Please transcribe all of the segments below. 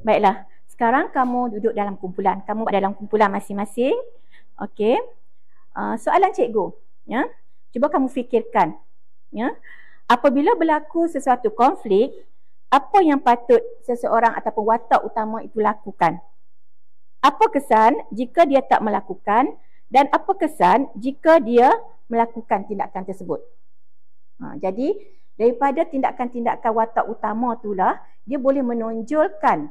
Baiklah. Sekarang kamu duduk dalam kumpulan. Kamu dalam kumpulan masing-masing. Okey. Soalan cikgu, ya. Cuba kamu fikirkan, ya. Apabila berlaku sesuatu konflik, apa yang patut seseorang ataupun watak utama itu lakukan? Apa kesan jika dia tak melakukan dan apa kesan jika dia melakukan tindakan tersebut? Jadi daripada tindakan-tindakan watak utama itulah dia boleh menonjolkan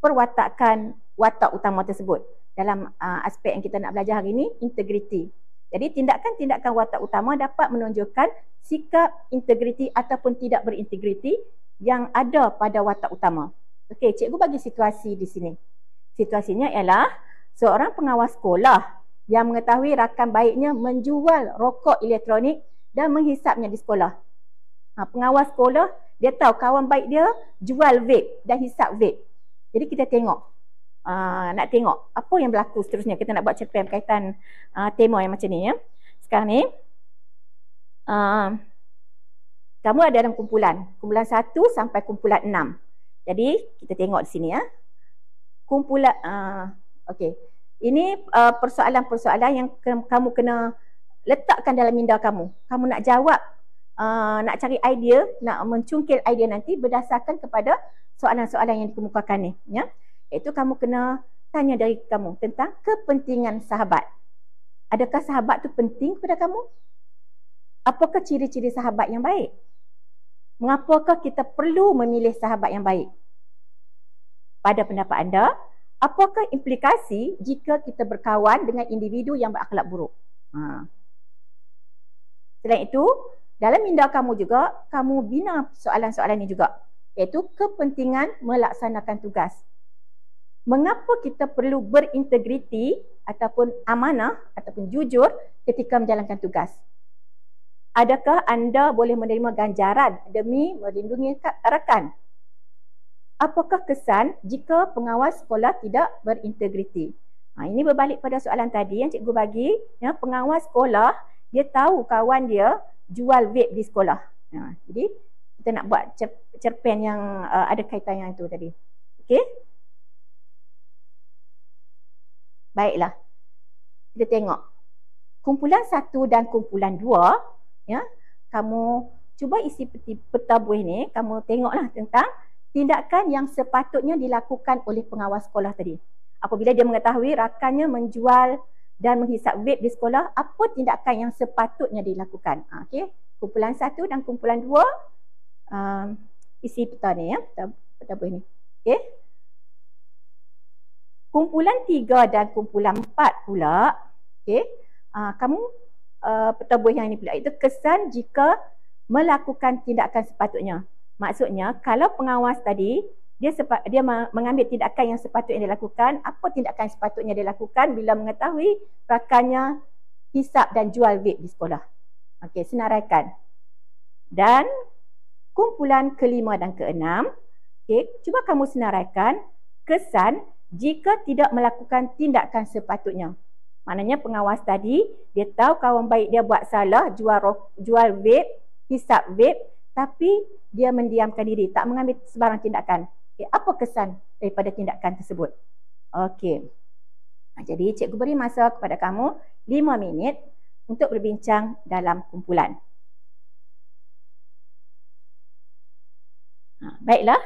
perwatakan watak utama tersebut. Dalam aspek yang kita nak belajar hari ini, integriti. Jadi tindakan-tindakan watak utama dapat menonjolkan sikap integriti ataupun tidak berintegriti yang ada pada watak utama. Okey, cikgu bagi situasi di sini. Situasinya ialah seorang pengawas sekolah yang mengetahui rakan baiknya menjual rokok elektronik dan menghisapnya di sekolah. Pengawas sekolah, dia tahu kawan baik dia jual vape dan hisap vape. Jadi kita tengok. Nak tengok apa yang berlaku seterusnya. Kita nak buat cerpen berkaitan tema yang macam ni, ya. Sekarang ni kamu ada dalam kumpulan 1 sampai kumpulan 6. Jadi kita tengok di sini, ya. Kumpulan okey. Ini persoalan-persoalan yang kamu kena letakkan dalam minda kamu. Kamu nak jawab, nak cari idea, nak mencungkil idea nanti berdasarkan kepada soalan-soalan yang dikemukakan ni, ya. Iaitu kamu kena tanya dari kamu tentang kepentingan sahabat. Adakah sahabat tu penting kepada kamu? Apakah ciri-ciri sahabat yang baik? Mengapakah kita perlu memilih sahabat yang baik? Pada pendapat anda, apakah implikasi jika kita berkawan dengan individu yang berakhlak buruk? Selain itu, dalam minda kamu juga, kamu bina soalan-soalan ini juga, iaitu kepentingan melaksanakan tugas. Mengapa kita perlu berintegriti ataupun amanah ataupun jujur ketika menjalankan tugas? Adakah anda boleh menerima ganjaran demi melindungi rakan? Apakah kesan jika pengawas sekolah tidak berintegriti? Ini berbalik pada soalan tadi yang cikgu bagi, ya. Pengawas sekolah, dia tahu kawan dia jual vape di sekolah. Jadi kita nak buat cerpen yang ada kaitan yang itu tadi. Okey? Baiklah. Kita tengok. Kumpulan 1 dan kumpulan 2, ya. Kamu cuba isi peta buih ni, kamu tengoklah tentang tindakan yang sepatutnya dilakukan oleh pengawas sekolah tadi. Apabila dia mengetahui rakannya menjual dan menghisap vape di sekolah, apa tindakan yang sepatutnya dilakukan? Okey. Kumpulan 1 dan kumpulan 2, isi peta ni, ya. Peta buih ni. Okey. Kumpulan 3 dan kumpulan 4 pula, okey, kamu peta buih yang ini pula, itu kesan jika melakukan tindakan sepatutnya. Maksudnya, kalau pengawas tadi, dia mengambil tindakan yang sepatutnya dilakukan, apa tindakan yang sepatutnya dilakukan bila mengetahui rakannya hisap dan jual vape di sekolah. Okey, senaraikan. Dan kumpulan ke-5 dan ke-6, okey, cuba kamu senaraikan kesan jika tidak melakukan tindakan sepatutnya. Maknanya pengawas tadi, dia tahu kawan baik dia buat salah, jual vape, hisap vape, tapi dia mendiamkan diri, tak mengambil sebarang tindakan. Okay, apa kesan daripada tindakan tersebut? Okey. Jadi cikgu beri masa kepada kamu 5 minit untuk berbincang dalam kumpulan. Baiklah.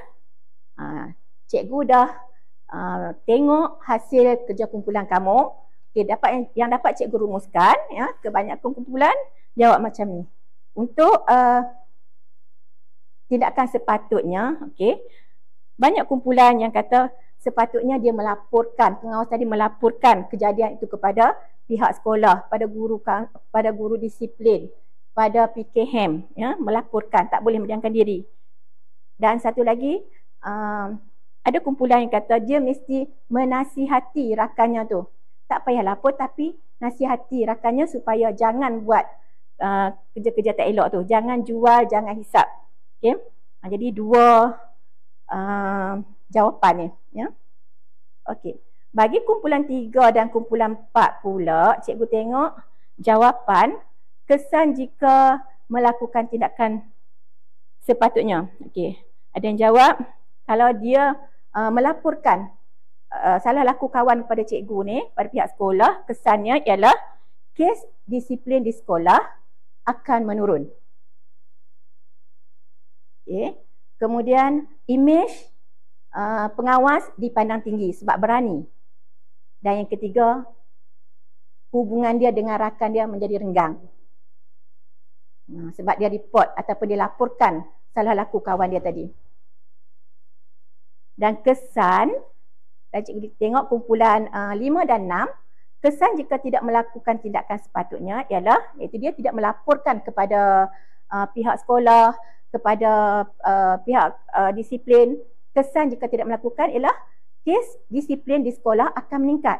Cikgu dah tengok hasil kerja kumpulan kamu. Okay, yang dapat cikgu rumuskan, ya, kebanyakan kumpulan jawab macam ni. Untuk tindakan sepatutnya, okey, banyak kumpulan yang kata sepatutnya dia melaporkan, pengawas tadi melaporkan kejadian itu kepada pihak sekolah, pada guru disiplin, pada PKM, ya, melaporkan, tak boleh mendiamkan diri. Dan satu lagi, ada kumpulan yang kata dia mesti menasihati rakannya tu. Tak payah lapor tapi nasihati rakannya supaya jangan buat kerja-kerja tak elok tu. Jangan jual, jangan hisap. Okay? Jadi 2 jawapan ni. Ya? Okay. Bagi kumpulan 3 dan kumpulan 4 pula, cikgu tengok jawapan kesan jika melakukan tindakan sepatutnya. Okay. Ada yang jawab, kalau dia melaporkan salah laku kawan kepada cikgu ni, pada pihak sekolah, kesannya ialah kes disiplin di sekolah akan menurun. Okay. Kemudian imej pengawas dipandang tinggi sebab berani. Dan yang ketiga, hubungan dia dengan rakan dia menjadi renggang. Sebab dia report ataupun dia laporkan salah laku kawan dia tadi. Dan kesan, dan cikgu tengok kumpulan 5 dan 6, kesan jika tidak melakukan tindakan sepatutnya ialah, iaitu dia tidak melaporkan kepada pihak sekolah, kepada pihak disiplin. Kesan jika tidak melakukan ialah kes disiplin di sekolah akan meningkat.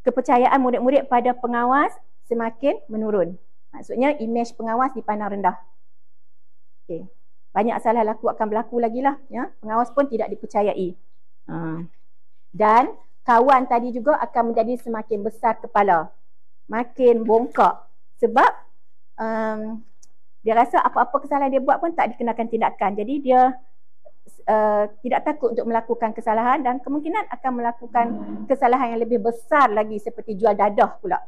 Kepercayaan murid-murid pada pengawas semakin menurun. Maksudnya imej pengawas dipandang rendah. Okay. Banyak salah laku akan berlaku lagi lah. Ya? Pengawas pun tidak dipercayai. Dan kawan tadi juga akan menjadi semakin besar kepala. Makin bongkak. Sebab dia rasa apa-apa kesalahan dia buat pun tak dikenakan tindakan. Jadi dia tidak takut untuk melakukan kesalahan dan kemungkinan akan melakukan kesalahan yang lebih besar lagi seperti jual dadah pula.